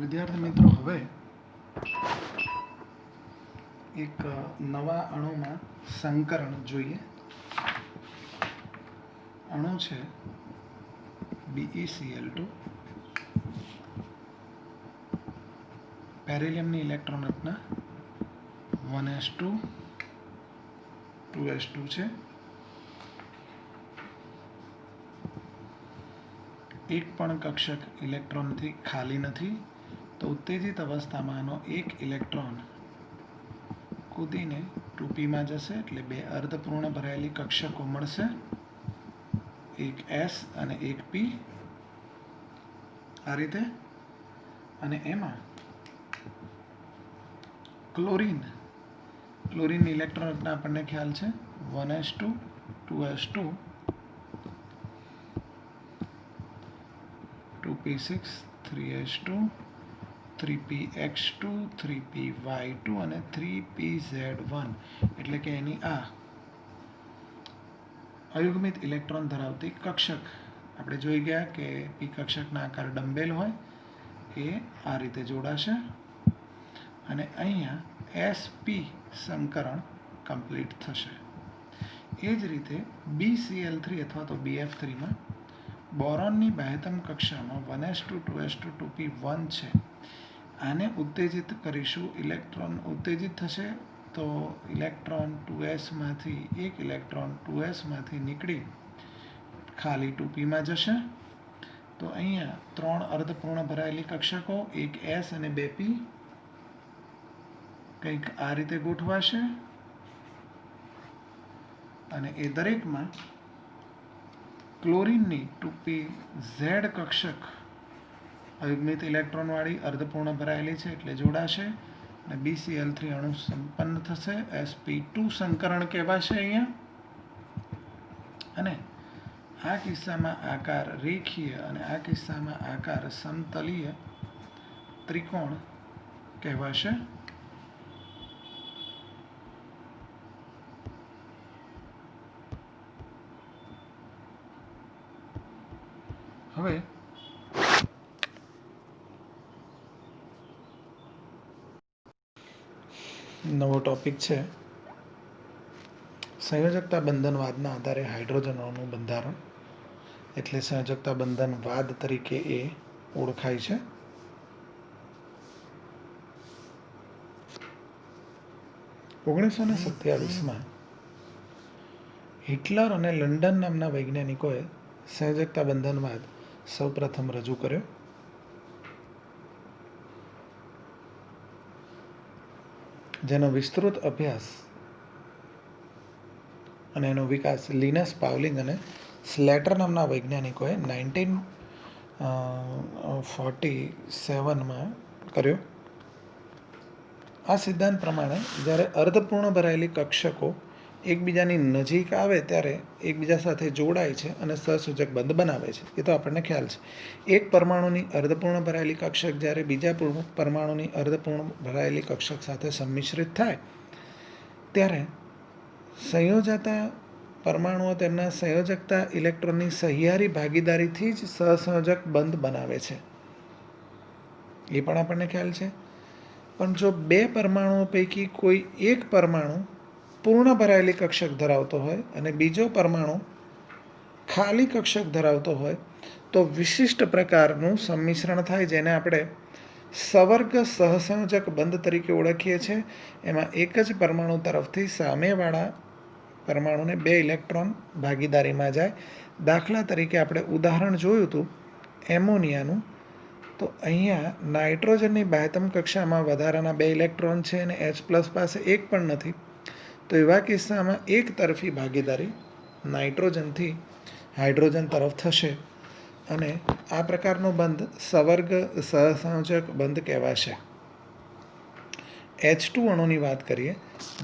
વિદ્યાર્થી મિત્રો, હવે એક નવા અણુમાં સંકરણ જોઈએ. અણુ છે BeCl2. બેરિલિયમની ઇલેક્ટ્રોન રચના 1s2 2s2 છે. એક પણ કક્ષક ઇલેક્ટ્રોનથી ખાલી નથી, તો ઉત્તેજિત અવસ્થામાં આનો એક ઇલેક્ટ્રોન કૂદીને 2p માં જશે, એટલે બે અર્ધપૂર્ણ ભરાયેલી કક્ષકો મળશે, એક s અને એક p આ રીતે. અને એમાં ક્લોરીનની ઇલેક્ટ્રોન રચના આપણને ખ્યાલ છે 1s2 2s2 2p6 3s2 3px2 3py2 અને 3pz1, એટલે કે એની આ અયુગ્મિત ઇલેક્ટ્રોન ધરાવતી કક્ષક આપણે જોઈ ગયા કે પી કક્ષકના આકાર ડમ્બેલ હોય, એ આ રીતે જોડાશે અને અહીંયા sp સંકરણ કમ્પ્લીટ થશે. એ જ રીતે BCl3 અથવા તો BF3માં બોરોનની બાહ્યતમ કક્ષામાં 1s2 2s2 2p1 છે. આને ઉત્તેજિત કરીશું, ઇલેક્ટ્રોન ઉત્તેજિત થશે તો ઇલેક્ટ્રોન 2s માંથી એક ઇલેક્ટ્રોન 2s માંથી નીકળી ખાલી 2p માં જશે. તો અહીંયા ત્રણ અર્ધપૂર્ણ ભરાયેલી કક્ષકો, એક s અને બે p કંઈક આ રીતે ગોઠવાશે અને એ દરેકમાં ક્લોરીનની 2pz કક્ષક અયુગ્મિત ઇલેક્ટ્રોન વાળી અર્ધપૂર્ણ ભરાયેલી છે એટલે જોડાશે અને BCl3 અણુ સંપન્ન થશે. sp2 સંકરણ કહેવાશે અહીંયા. અને આ કિસ્સામાં આકાર રેખીય અને આ કિસ્સામાં આકાર સમતલીય ત્રિકોણ કહેવાશે. હવે નવો ટોપિક છે સંયોજકતા બંધનવાદના આધારે હાઇડ્રોજન અણુનું બંધારણ, એટલે સંયોજકતા બંધનવાદ તરીકે એ ઓળખાય છે. ઓગણીસો ને 27માં હિટલર અને લંડન નામના વૈજ્ઞાનિકોએ સંયોજકતા બંધનવાદ સૌપ્રથમ રજૂ કર્યો. જેનો વિસ્તૃત અભ્યાસ અને એનો વિકાસ લિનસ પાઉલિંગ અને સ્લેટર નામના વૈજ્ઞાનિકોએ 1947માં કર્યો. આ સિદ્ધાંત પ્રમાણે જ્યારે અર્ધપૂર્ણ ભરાયેલી કક્ષકો એકબીજાની નજીક આવે ત્યારે એકબીજા સાથે જોડાય છે અને સહસૂચક બંધ બનાવે છે. એ તો આપણને ખ્યાલ છે. એક પરમાણુની અર્ધપૂર્ણ ભરાયેલી કક્ષક જ્યારે બીજા પરમાણુની અર્ધપૂર્ણ ભરાયેલી કક્ષક સાથે સંમિશ્રિત થાય ત્યારે સંયોજાતા પરમાણુઓ તેમના સંયોજકતા ઇલેક્ટ્રોનની સહિયારી ભાગીદારીથી જ સહસંયોજક બંધ બનાવે છે. એ પણ આપણને ખ્યાલ છે. પણ જો બે પરમાણુઓ પૈકી કોઈ એક પરમાણુ પૂર્ણ ભરાયેલી કક્ષક ધરાવતો હોય અને બીજો પરમાણુ ખાલી કક્ષક ધરાવતો હોય તો વિશિષ્ટ પ્રકારનું સંમિશ્રણ થાય, જેને આપણે સવર્ગ સહસંયોજક બંધ તરીકે ઓળખીએ છીએ. એમાં એક જ પરમાણુ તરફથી સામેવાળા પરમાણુને બે ઇલેક્ટ્રોન ભાગીદારીમાં જાય. દાખલા તરીકે આપણે ઉદાહરણ જોયું હતું એમોનિયાનું. તો અહીંયા નાઇટ્રોજનની બાહ્યતમ કક્ષામાં વધારાના બે ઇલેક્ટ્રોન છે અને H+ પાસે એક પણ નથી. તો એવા કિસ્સામાં એક તરફી ભાગીદારી નાઇટ્રોજનથી હાઇડ્રોજન તરફ થશે અને આ પ્રકારનો બંધ સવર્ગ સહસંયોજક બંધ કહેવાશે. H2 અણુની વાત કરીએ.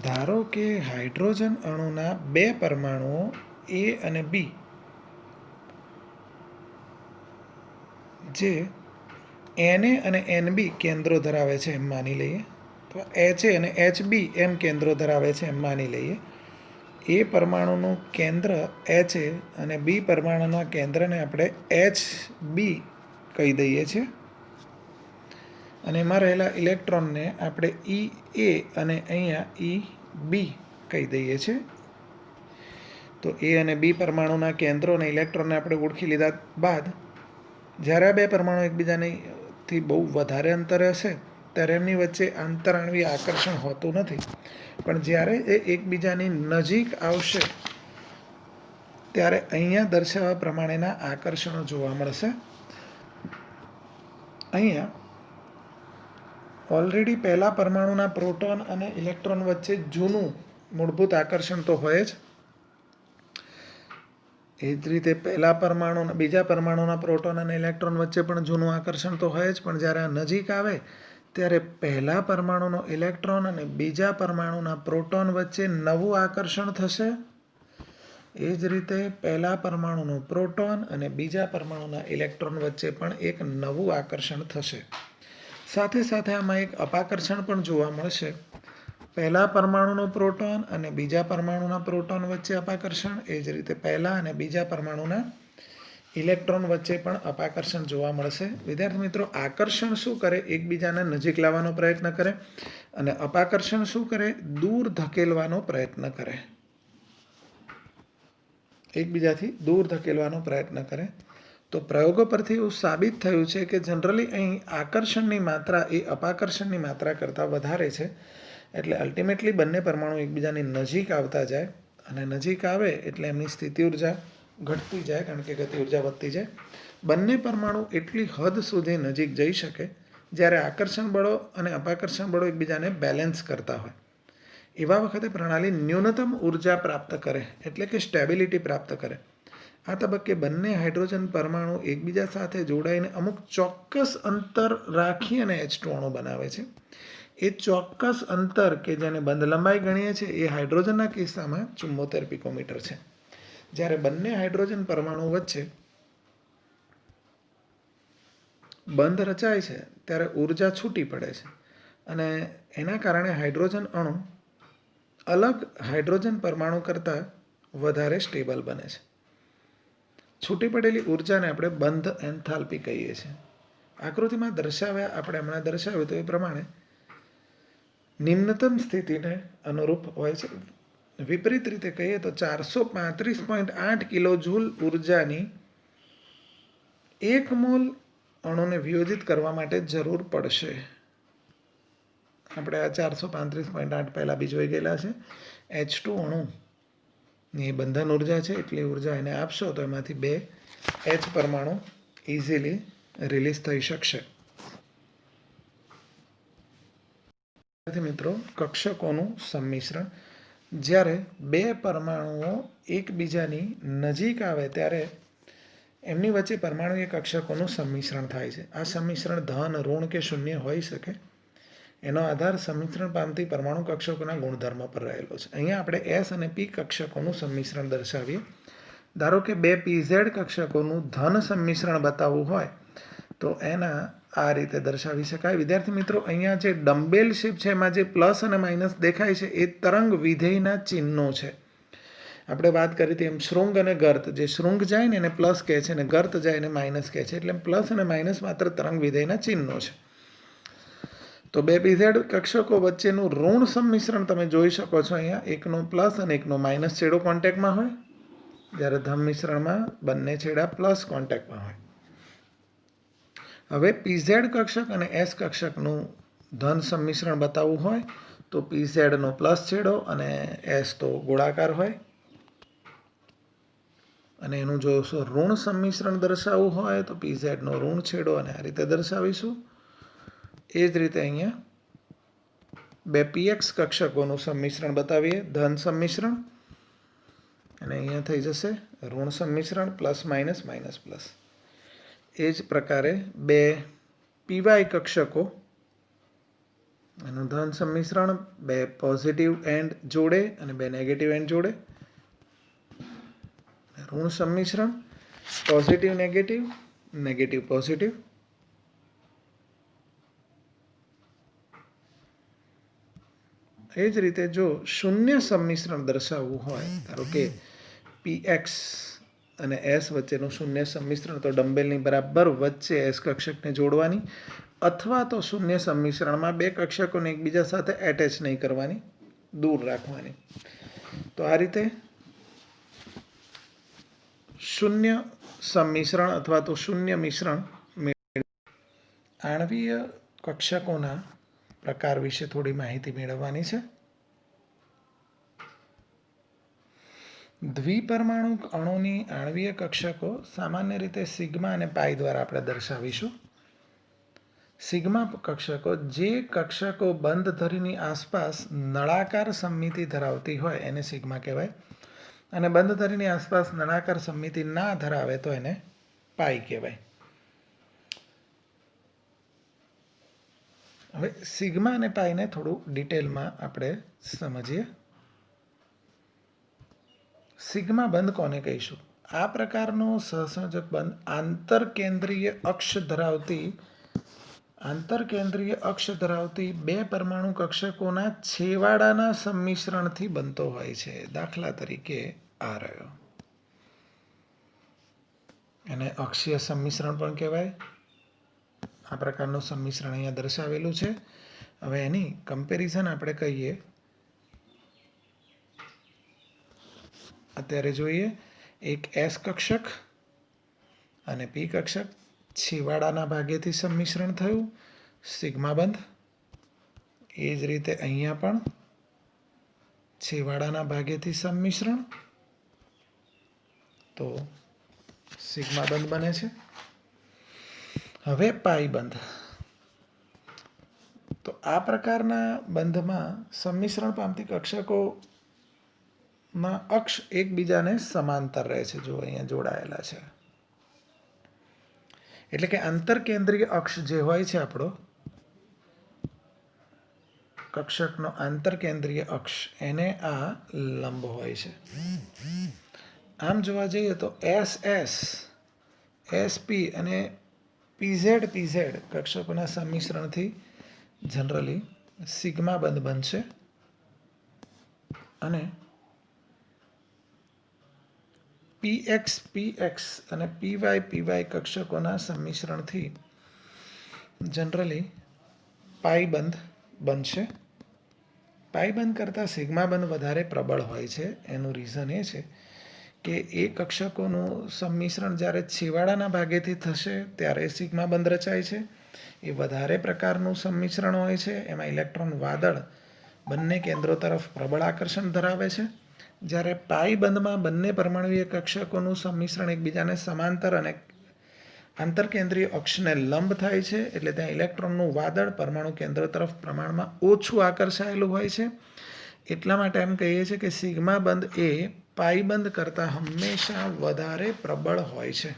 ધારો કે હાઇડ્રોજન અણુના બે પરમાણુઓ A અને B જે Na અને Nb કેન્દ્રો ધરાવે છે એમ માની લઈએ, તો Ha અને Hb એમ કેન્દ્રો ધરાવે છે એમ માની લઈએ. એ પરમાણુનું કેન્દ્ર Ha અને B પરમાણુના કેન્દ્રને આપણે HB કહી દઈએ છીએ. અને એમાં રહેલા ઇલેક્ટ્રોનને આપણે ઈ એ અને અહીંયા ઈ બી કહી દઈએ છીએ. તો એ અને બી પરમાણુના કેન્દ્રો અને ઇલેક્ટ્રોનને આપણે ઓળખી લીધા બાદ જ્યારે આ બે પરમાણુ એકબીજાથી બહુ વધારે અંતરે હશે ત્યારે એમની વચ્ચે આંતરાણવીય આકર્ષણ હોતું નથી. પણ જ્યારે એ એકબીજાની નજીક આવશે ત્યારે અહીંયા દર્શાવ્યા પ્રમાણેના આકર્ષણો જોવા મળશે. અહીંયા ઓલરેડી પહેલા પરમાણુના પ્રોટોન અને ઇલેક્ટ્રોન વચ્ચે જૂનું મૂળભૂત આકર્ષણ તો હોય જ. એ જ રીતે પહેલા પરમાણુ બીજા પરમાણુના પ્રોટોન અને ઇલેક્ટ્રોન વચ્ચે પણ જૂનું આકર્ષણ તો હોય જ. પણ જ્યારે આ નજીક આવે ત્યારે પહેલા પરમાણુનો ઇલેક્ટ્રોન અને બીજા પરમાણુના પ્રોટોન વચ્ચે નવું આકર્ષણ થશે. એ જ રીતે પહેલા પરમાણુનો પ્રોટોન અને બીજા પરમાણુના ઇલેક્ટ્રોન વચ્ચે પણ એક નવું આકર્ષણ થશે. સાથે સાથે આમાં એક અપાકર્ષણ પણ જોવા મળશે. પહેલા પરમાણુનો પ્રોટોન અને બીજા પરમાણુના પ્રોટોન વચ્ચે અપાકર્ષણ, એ જ રીતે પહેલા અને બીજા પરમાણુના ઇલેક્ટ્રોન વચ્ચે પણ અપાકર્ષણ જોવા મળશે. વિદ્યાર્થી મિત્રો, આકર્ષણ શું કરે? એકબીજાને નજીક લાવવાનો પ્રયત્ન કરે, અને અપાકર્ષણ શું કરે? દૂર ધકેલવાનો પ્રયત્ન કરે. એકબીજાથી દૂર ધકેલવાનો પ્રયત્ન કરે. તો પ્રયોગો પરથી એવું સાબિત થયું છે કે જનરલી અહીં આકર્ષણની માત્રા એ અપાકર્ષણની માત્રા કરતાં વધારે છે. એટલે અલ્ટિમેટલી બંને પરમાણુ એકબીજાની નજીક આવતા જાય, અને નજીક આવે એટલે એમની સ્થિતિ ઉર્જા ઘટતી જાય, કારણ કે ગતિ ઉર્જા વધતી જાય. બંને પરમાણુ એટલી હદ સુધી નજીક જઈ શકે જ્યારે આકર્ષણ બળો અને અપાકર્ષણ બળો એકબીજાને બેલેન્સ કરતા હોય. એવા વખતે પ્રણાલી ન્યૂનતમ ઉર્જા પ્રાપ્ત કરે, એટલે કે સ્ટેબિલિટી પ્રાપ્ત કરે. આ તબક્કે બંને હાઇડ્રોજન પરમાણુ એકબીજા સાથે જોડાઈને અમુક ચોક્કસ અંતર રાખી અને H2 અણુ બનાવે છે. એ ચોક્કસ અંતર કે જેને બંધ લંબાઈ ગણીએ છીએ એ હાઇડ્રોજનના કિસ્સામાં 74 પિકોમીટર છે. જ્યારે બંને હાઇડ્રોજન પરમાણુ વચ્ચે બંધ રચાય છે ત્યારે ઉર્જા છૂટી પડે છે, અને એના કારણે હાઇડ્રોજન અણુ અલગ હાઇડ્રોજન પરમાણુ કરતાં વધારે સ્ટેબલ બને છે. છૂટી પડેલી ઉર્જાને આપણે બંધ એન્થાલ્પી કહીએ છીએ. આકૃતિમાં દર્શાવ્યા આપણે હમણાં દર્શાવ્યું તો એ પ્રમાણે નિમ્નતમ સ્થિતિને અનુરૂપ હોય છે. વિપરીત રીતે કહીએ તો 435.8 કિલો જૂલ ઉર્જાની 1 મોલ અણુને વિયોજિત કરવા માટે જરૂર પડશે. આપણે આ 435.8 પહેલાં બી જોઈ ગયેલા છે. H2 અણુની બંધન ઉર્જા છે, એટલી ઉર્જા એને આપશો તો એમાંથી 2 H પરમાણુ ઇઝીલી રિલીઝ થઈ શકશે. મિત્રો, કક્ષકોનું સંમિશ્રણ. જ્યારે બે પરમાણુઓ એકબીજાની નજીક આવે ત્યારે એમની વચ્ચે પરમાણુય કક્ષકોનું સંમિશ્રણ થાય છે. આ સંમિશ્રણ ધન, ઋણ કે શૂન્ય હોઈ શકે. એનો આધાર સંમિશ્રણ પામતી પરમાણુ કક્ષકોના ગુણધર્મ પર રહેલો છે. અહીંયા આપણે S અને P કક્ષકોનું સંમિશ્રણ દર્શાવીએ. ધારો કે બે PZ કક્ષકોનું ધન સંમિશ્રણ બતાવવું હોય તો એના આ રીતે દર્શાવી શકાય. વિદ્યાર્થી મિત્રો, અહીંયા જે ડમ્બેલ શેપ છે એમાં જે પ્લસ અને માઇનસ દેખાય છે એ તરંગ વિધેયના ચિહ્નો છે. આપણે વાત કરી હતી એમ શૃંગ અને ગર્ત, જે શૃંગ જાય ને એને પ્લસ કહે છે અને ગર્ત જાય એને માઇનસ કહે છે. એટલે પ્લસ અને માઇનસ માત્ર તરંગ વિધેયના ચિહ્નો છે. તો બે PZ કક્ષકો વચ્ચેનું ઋણ સંમિશ્રણ તમે જોઈ શકો છો. અહીંયા એકનો પ્લસ અને એકનો માઇનસ છેડો કોન્ટેક્ટમાં હોય, જ્યારે ધન મિશ્રણમાં બંને છેડા પ્લસ કોન્ટેક્ટમાં હોય. હવે PZ કક્ષક અને S કક્ષકનું ધન સંમિશ્રણ બતાવવું હોય તો PZ નો પ્લસ છેડો અને S તો ગોળાકાર હોય. અને એનું જો ઋણ સંમિશ્રણ દર્શાવવું હોય તો PZ નો ઋણ છેડો, અને આ રીતે દર્શાવીશું. એ જ રીતે અહીંયા બે PX કક્ષકોનું સંમિશ્રણ બતાવીએ, ધન સંમિશ્રણ, અને અહીંયા થઈ જશે ઋણ સંમિશ્રણ, પ્લસ માઇનસ માઇનસ પ્લસ. એ જ પ્રકારે બે PY કક્ષકો, એનું ધન સંમિશ્રણ, બે પોઝિટિવ એન્ડ જોડે અને બે નેગેટિવ એન્ડ જોડે. ઋણ સંમિશ્રણ, પોઝિટિવ નેગેટિવ, નેગેટિવ પોઝિટિવ. એ જ રીતે જો શૂન્ય સંમિશ્રણ દર્શાવવું હોય, ધારો કે PX અને S વચ્ચેનું શૂન્ય સંમિશ્રણ, તો ડમ્બેલની બરાબર વચ્ચે S કક્ષકને જોડવાની અથવા તો શૂન્ય સંમિશ્રણમાં બે કક્ષકોને એકબીજા સાથે એટેચ નહીં કરવાની, દૂર રાખવાની. તો આ રીતે શૂન્ય સંમિશ્રણ અથવા તો શૂન્ય મિશ્રણ આણ્વીય કક્ષકોના પ્રકાર વિશે થોડી માહિતી મેળવવાની છે. દ્વિપરમાણુ અણુની આણ્વીય કક્ષકો સામાન્ય રીતે સિગ્મા અને પાઈ દ્વારા આપણે દર્શાવીશું. સિગ્મા કક્ષકો જે કક્ષકો બંધ ધરીની આસપાસ નળાકાર સમમિતિ ધરાવતી હોય એને સિગ્મા કહેવાય, અને બંધ ધરીની આસપાસ નળાકાર સમમિતિ ના ધરાવે તો એને પાઈ કહેવાય. હવે સિગ્મા અને પાઈને થોડું ડિટેલમાં આપણે સમજીએ. સિગ્મા બંધ કોને કહીશું? આ પ્રકારનો સહસંયોજક બંધ આંતરકેન્દ્રીય અક્ષ ધરાવતી બે પરમાણુ કક્ષકોના છેવાડાના સંમિશ્રણથી બનતો હોય છે. દાખલા તરીકે આ રહ્યો, એને અક્ષીય સંમિશ્રણ પણ કહેવાય. આ પ્રકારનું સંમિશ્રણ અહીંયા દર્શાવેલું છે. હવે એની કમ્પેરિઝન આપણે કહીએ, અત્યારે જોઈએ. એક એસ કક્ષક અને પી કક્ષક, છેવાડાના ભાગેથી સંમિશ્રણ થયું, સિગ્મા બંધ. એ જ રીતે અહીંયા પણ છેવાડાના ભાગેથી સંમિશ્રણ, તો સિગ્મા બંધ બને છે. હવે પાઈ બંધ. તો આ પ્રકારના બંધમાં સંમિશ્રણ પામતી કક્ષકોમાં અક્ષ એકબીજાને સમાંતર રહે છે. જો અહીંયા જોડાયેલા છે, એટલે કે આંતરકેન્દ્રીય અક્ષ જે હોય છે આપણો કક્ષકનો આંતરકેન્દ્રીય અક્ષ, એને આ લંબ હોય છે. આમ જોવા જઈએ તો એસ એસ, એસ પી અને પીઝેડ પીઝેડ કક્ષકોના સંમિશ્રણથી જનરલી સિગ્મા બંધ બનશે, અને પીએક્સ પીએક્સ અને પીવાય પીવાય કક્ષકોના સંમિશ્રણથી જનરલી પાઈ બંધ બનશે. પાઈ બંધ કરતાં સિગ્મા બંધ વધારે પ્રબળ હોય છે. એનું રીઝન એ છે કે એ કક્ષકોનું સંમિશ્રણ જ્યારે છેવાડાના ભાગેથી થશે ત્યારે સિગ્મા બંધ રચાય છે. એ વધારે પ્રકારનું સંમિશ્રણ હોય છે. એમાં ઇલેક્ટ્રોન વાદળ બંને કેન્દ્રો તરફ પ્રબળ આકર્ષણ ધરાવે છે. જ્યારે પાઈ બંધમાં બંને પરમાણુય કક્ષકોનું સંમિશ્રણ એકબીજાને સમાંતર અને આંતરકેન્દ્રીય અક્ષને લંબ થાય છે, એટલે ત્યાં ઇલેક્ટ્રોનનું વાદળ પરમાણુ કેન્દ્ર તરફ પ્રમાણમાં ઓછું આકર્ષાયેલું હોય છે. એટલા માટે એમ કહીએ છીએ કે સિગ્મા બંધ એ પાઈ બંધ કરતાં હંમેશા વધારે પ્રબળ હોય છે.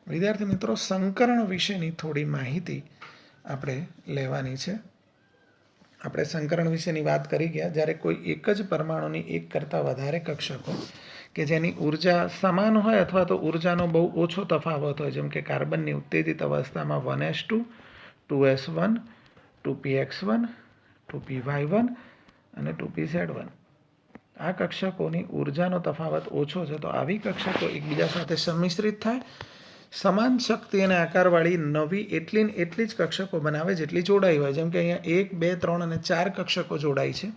વિદ્યાર્થી મિત્રો, સંકરણ વિશેની થોડી માહિતી આપણે લેવાની છે. આપણે સંકરણ વિશેની વાત કરી ગયા. જ્યારે કોઈ એક જ પરમાણુની એક કરતાં વધારે કક્ષકો કે જેની ઉર્જા સમાન હોય અથવા તો ઉર્જાનો બહુ ઓછો તફાવત હોય, જેમ કે કાર્બનની ઉત્તેજિત અવસ્થામાં 1s2, 2s1, 2px1, 2py1 અને 2pz1, આ કક્ષકોની ઉર્જાનો તફાવત ઓછો છે, તો આવી કક્ષકો એકબીજા સાથે સંમિશ્રિત થાય, સમાન શક્તિ અને આકારવાળી નવી એટલી જ કક્ષકો બનાવે જેટલી જોડાઈ હોય. જેમ કે અહીંયા 1, 2, 3 અને 4 કક્ષકો જોડાઈ છે,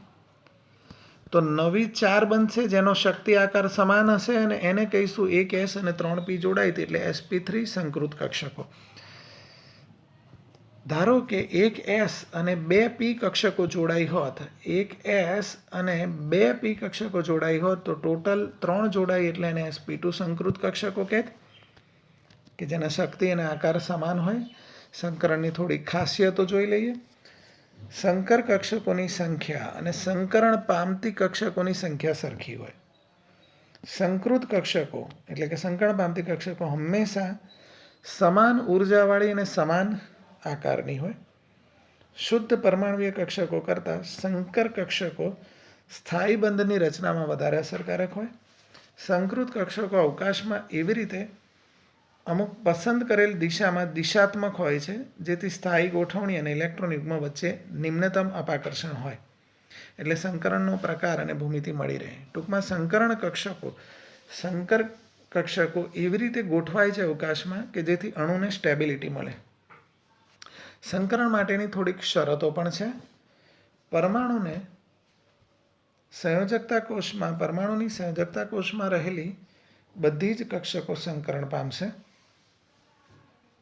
તો નવી 4 બનશે જેનો શક્તિ આકાર સમાન હશે, અને એને કહીશું 1s અને 3p જોડાઈ હતી એટલે sp3 સંકૃત કક્ષકો. ધારો કે 1s અને 2p કક્ષકો જોડાઈ હોત, 1s અને 2p કક્ષકો જોડાઈ હોત, તો ટોટલ 3 જોડાઈ એટલે એને sp2 સંકૃત કક્ષકો કહેત, કે જેના શક્તિ અને આકાર સમાન હોય. સંકરણની થોડી ખાસિયતો જોઈ લઈએ. સંકર કક્ષકોની સંખ્યા અને સંકરણ પામતી કક્ષકોની સંખ્યા સરખી હોય. સંકૃત કક્ષકો એટલે કે સંકરણ પામતી કક્ષકો હંમેશા સમાન ઉર્જાવાળી અને સમાન આકારની હોય. શુદ્ધ પરમાણુય કક્ષકો કરતાં સંકર કક્ષકો સ્થાયી બંધની રચનામાં વધારે અસરકારક હોય. સંકૃત કક્ષકો અવકાશમાં એવી રીતે અમુક પસંદ કરેલ દિશામાં દિશાત્મક હોય છે, જેથી સ્થાયી ગોઠવણી અને ઇલેક્ટ્રોન યુગ્મ વચ્ચે નિમ્નતમ અપાકર્ષણ હોય, એટલે સંકરણનો પ્રકાર અને ભૂમિતિ મળી રહે. ટૂંકમાં સંકરણ કક્ષકો સંકર કક્ષકો એવી રીતે ગોઠવાય છે અવકાશમાં કે જેથી અણુને સ્ટેબિલિટી મળે. સંકરણ માટેની થોડીક શરતો પણ છે. પરમાણુની સંયોજકતા કોષમાં રહેલી બધી જ કક્ષકો સંકરણ પામશે.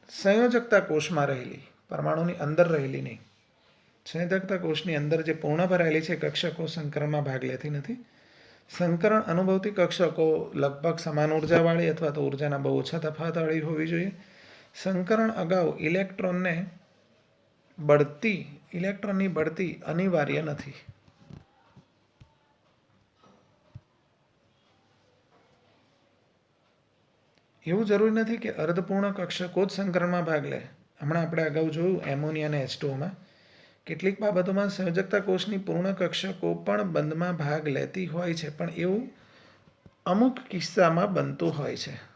સંયોજકતા કોષમાં રહેલી, પરમાણુની અંદર રહેલી નહીં. સંયોજકતા કોષની અંદર જે પૂર્ણ ભરાયેલી છે કક્ષકો સંકરણમાં ભાગ લેતી નથી. સંકરણ અનુભવતી કક્ષકો લગભગ સમાન ઉર્જાવાળી અથવા તો ઉર્જાના બહુ ઓછા તફાવતવાળી હોવી જોઈએ. સંકરણ અગાઉ ઇલેક્ટ્રોનની બઢતી અનિવાર્ય નથી. એવું જરૂરી નથી કે અર્ધપૂર્ણ કક્ષકો જ સંકરણમાં ભાગ લે. હમણાં આપણે અગાઉ જોયું એમોનિયા અને H2O. કેટલીક બાબતોમાં સંયોજકતા કોષની પૂર્ણ કક્ષકો પણ બંધમાં ભાગ લેતી હોય છે, પણ એવું અમુક કિસ્સામાં બનતું હોય છે.